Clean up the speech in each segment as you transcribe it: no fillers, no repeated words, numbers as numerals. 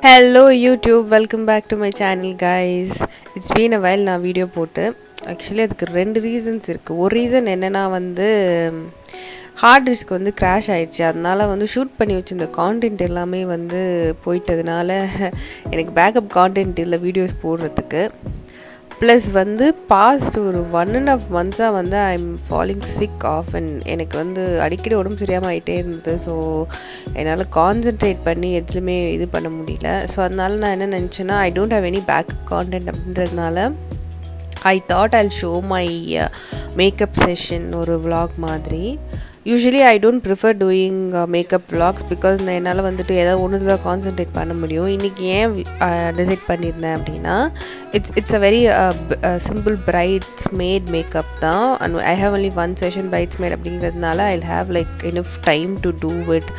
Hello YouTube, welcome back to my channel guys. It's been a while நான் video போட்டு. Actually அதுக்கு ரெண்டு reasons இருக்குது. ஒரு ரீசன் என்னென்னா ஹார்ட் டிஸ்க் கிராஷ் ஆயிடுச்சு. அதனால ஷூட் பண்ணி வச்சிருந்த கான்டென்ட் எல்லாமே போயிட்டதுனால எனக்கு பேக்கப் கான்டென்ட் இல்லை வீடியோஸ் போடுறதுக்கு. ப்ளஸ் பாஸ்ட் ஒரு 1.5 months I am falling sick off and எனக்கு அடிக்கடி உடம்பு சரியாமல் ஆகிட்டே இருந்தது. ஸோ என்னால் கான்சென்ட்ரேட் பண்ணி எதுலையுமே இது பண்ண முடியல. ஸோ அதனால நான் என்ன நினச்சேன்னா, I don't have any backup content அப்படின்றதுனால I thought I'll show my makeup session ஒரு vlog மாதிரி. Usually I don't prefer doing makeup vlogs because நான் என்னால் ஏதாவது ஒன்று தான் கான்சென்ட்ரேட் பண்ண முடியும். இன்றைக்கி ஏன் டிசைட் பண்ணியிருந்தேன் அப்படின்னா, it's a very simple bridesmaid makeup தான். And I have only one session bridesmaid அப்படிங்கிறதுனால I have like enough time to do it.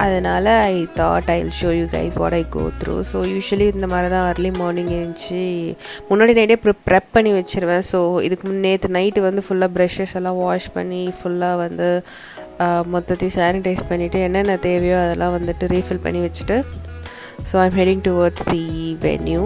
அதனால் I thought I will show you guys what I go through. So usually இந்த மாதிரி தான் அர்லி morning எழுந்துச்சி முன்னாடி நைட்டே prep பண்ணி வச்சுருவேன். ஸோ இதுக்கு நேற்று நைட்டு ஃபுல்லாக ப்ரஷஸ் எல்லாம் வாஷ் பண்ணி ஃபுல்லாக மொத்தத்தையும் சானிடைஸ் பண்ணிவிட்டு என்னென்ன தேவையோ அதெல்லாம் ரீஃபில் பண்ணி வச்சுட்டு so I am heading towards the venue.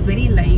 Very light.